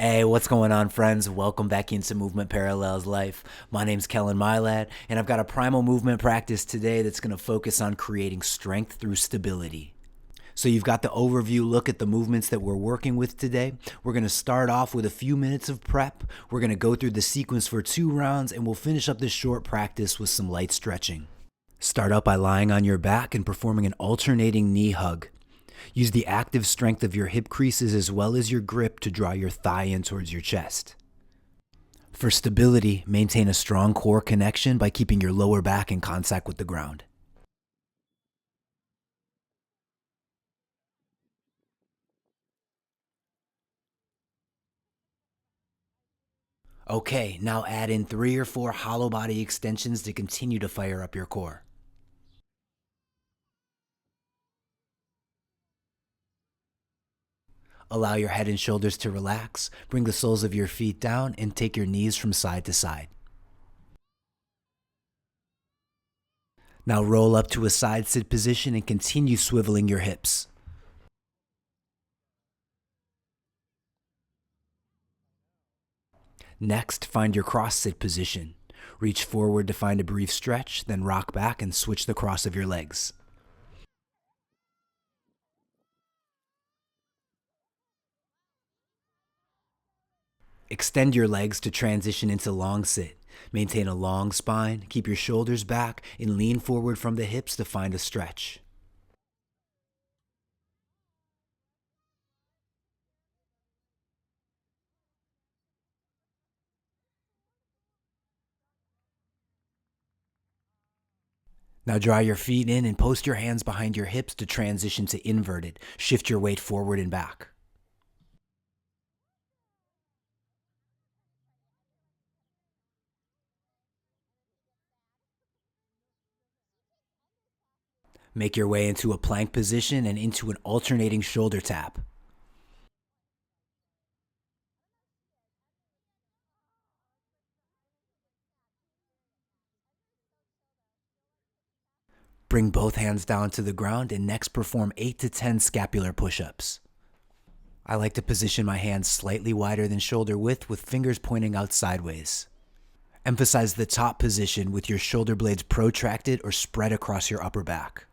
Hey, what's going on, friends? Welcome back into Movement Parallels Life. My name's Kellen Mylad, and I've got a primal movement practice today that's going to focus on creating strength through stability. So you've got the overview look at the movements that we're working with today. We're going to start off with a few minutes of prep. We're going to go through the sequence for 2 rounds, and we'll finish up this short practice with some light stretching. Start out by lying on your back and performing an alternating knee hug. Use the active strength of your hip creases as well as your grip to draw your thigh in towards your chest. For stability, maintain a strong core connection by keeping your lower back in contact with the ground. Okay, now add in 3 or 4 hollow body extensions to continue to fire up your core. Allow your head and shoulders to relax, bring the soles of your feet down, and take your knees from side to side. Now roll up to a side sit position and continue swiveling your hips. Next, find your cross sit position. Reach forward to find a brief stretch, then rock back and switch the cross of your legs. Extend your legs to transition into long sit. Maintain a long spine, keep your shoulders back, and lean forward from the hips to find a stretch. Now draw your feet in and post your hands behind your hips to transition to inverted. Shift your weight forward and back. Make your way into a plank position and into an alternating shoulder tap. Bring both hands down to the ground and next perform 8 to 10 scapular push-ups. I like to position my hands slightly wider than shoulder width with fingers pointing out sideways. Emphasize the top position with your shoulder blades protracted or spread across your upper back.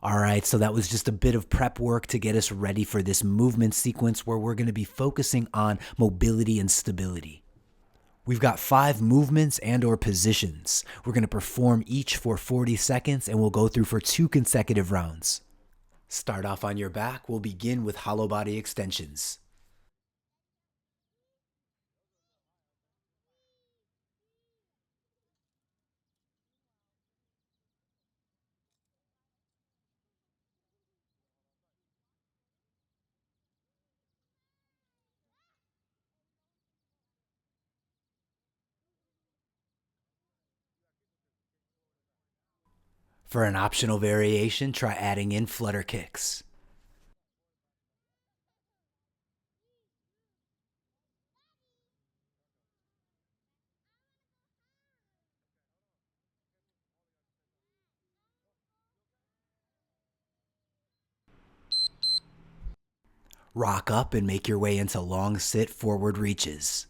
All right, so that was just a bit of prep work to get us ready for this movement sequence where we're going to be focusing on mobility and stability. We've got 5 movements and or positions. We're going to perform each for 40 seconds and we'll go through for 2 consecutive rounds. Start off on your back. We'll begin with hollow body extensions. For an optional variation, try adding in flutter kicks. Rock up and make your way into long sit forward reaches.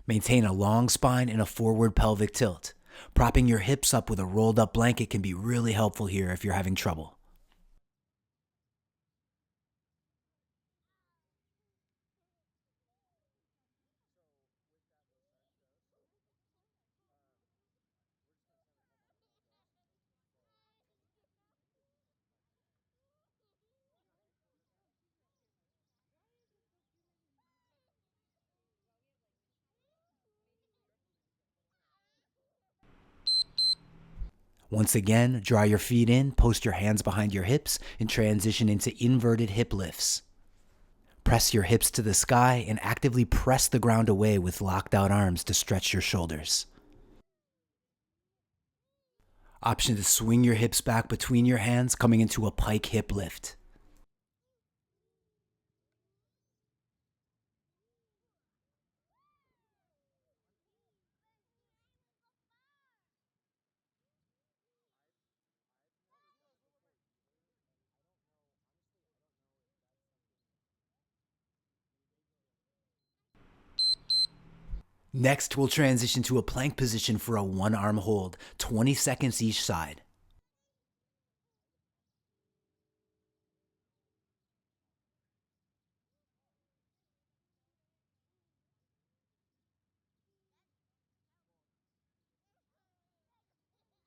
Maintain a long spine and a forward pelvic tilt. Propping your hips up with a rolled up blanket can be really helpful here if you're having trouble. Once again, draw your feet in, post your hands behind your hips, and transition into inverted hip lifts. Press your hips to the sky and actively press the ground away with locked out arms to stretch your shoulders. Option to swing your hips back between your hands, coming into a pike hip lift. Next, we'll transition to a plank position for a one-arm hold, 20 seconds each side.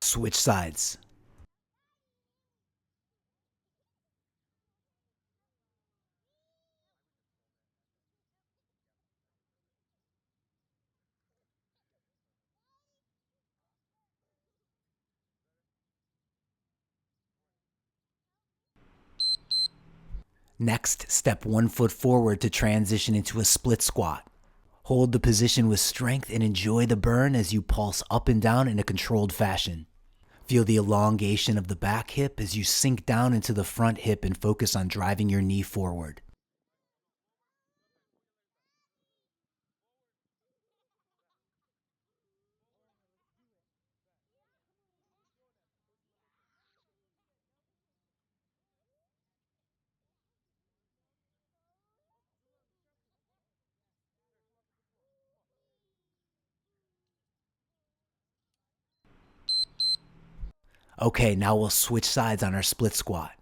Switch sides. Next, step 1 foot forward to transition into a split squat. Hold the position with strength and enjoy the burn as you pulse up and down in a controlled fashion. Feel the elongation of the back hip as you sink down into the front hip and focus on driving your knee forward. Okay, now we'll switch sides on our split squat.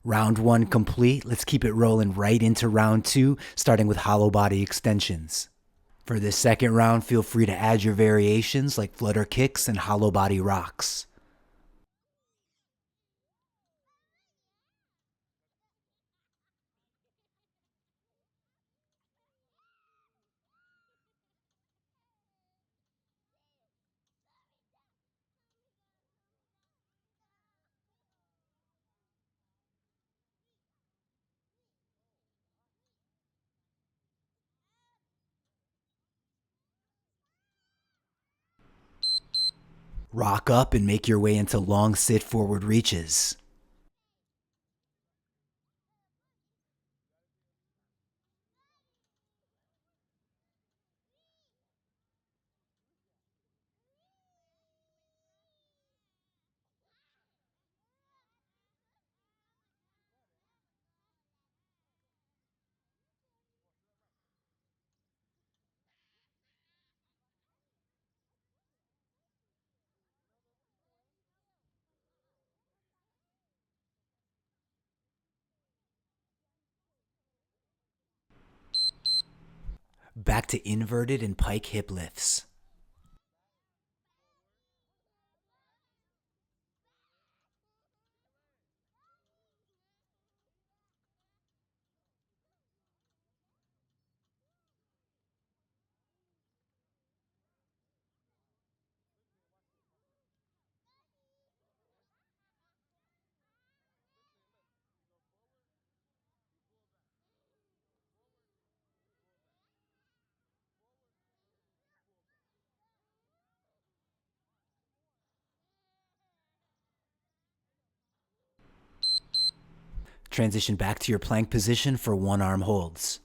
Round 1 complete. Let's keep it rolling right into round 2, starting with hollow body extensions. For this second round, feel free to add your variations like flutter kicks and hollow body rocks. Rock up and make your way into long sit forward reaches. Back to inverted and pike hip lifts. Transition back to your plank position for one-arm holds.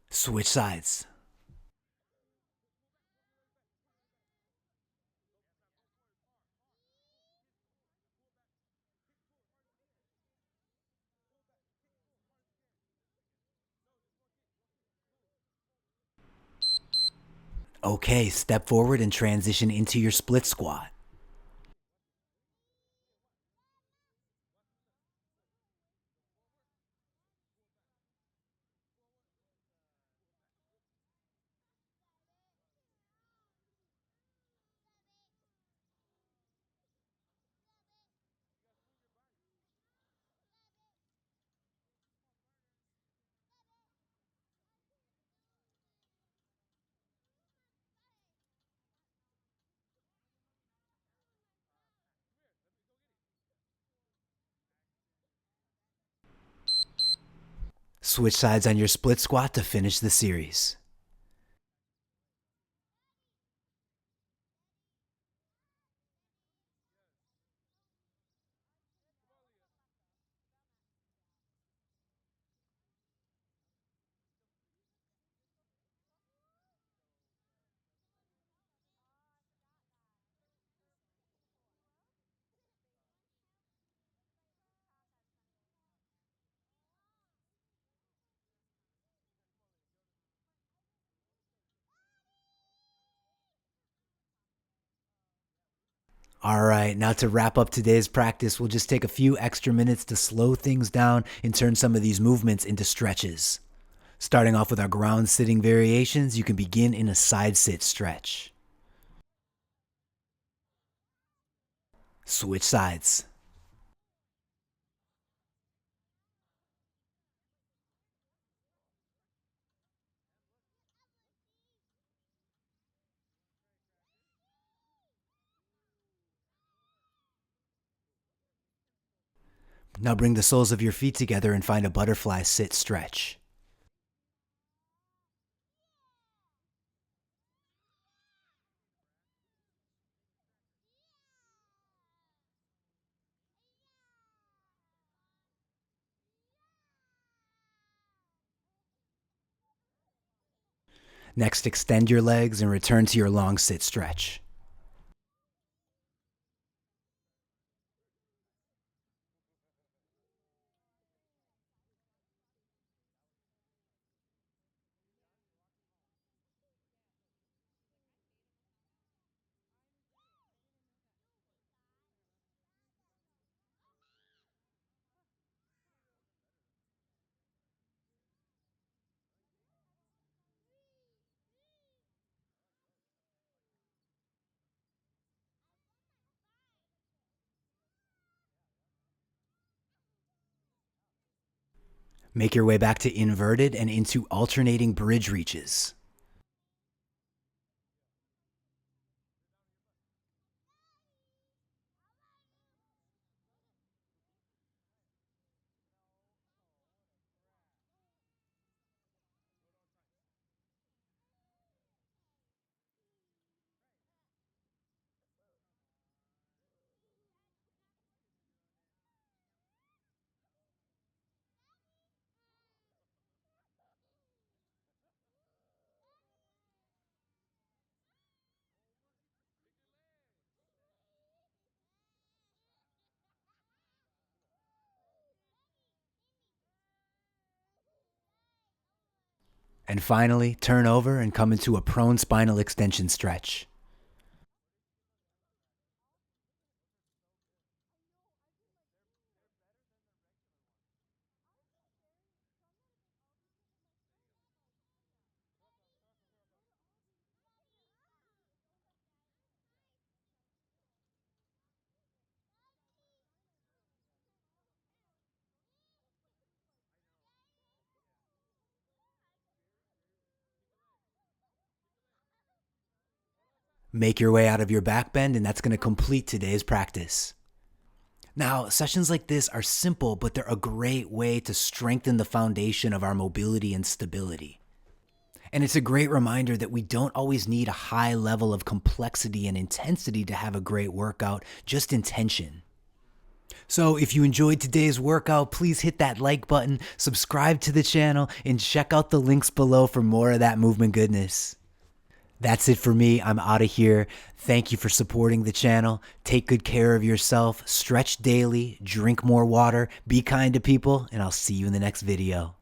Switch sides. Okay, step forward and transition into your split squat. Switch sides on your split squat to finish the series. All right, now to wrap up today's practice, we'll just take a few extra minutes to slow things down and turn some of these movements into stretches. Starting off with our ground sitting variations, you can begin in a side sit stretch. Switch sides. Now bring the soles of your feet together and find a butterfly sit stretch. Next, extend your legs and return to your long sit stretch. Make your way back to inverted and into alternating bridge reaches. And finally, turn over and come into a prone spinal extension stretch. Make your way out of your back bend, and that's going to complete today's practice. Now, sessions like this are simple, but they're a great way to strengthen the foundation of our mobility and stability. And it's a great reminder that we don't always need a high level of complexity and intensity to have a great workout, just intention. So if you enjoyed today's workout, please hit that like button, subscribe to the channel, and check out the links below for more of that movement goodness. That's it for me. I'm out of here. Thank you for supporting the channel. Take good care of yourself. Stretch daily. Drink more water. Be kind to people. And I'll see you in the next video.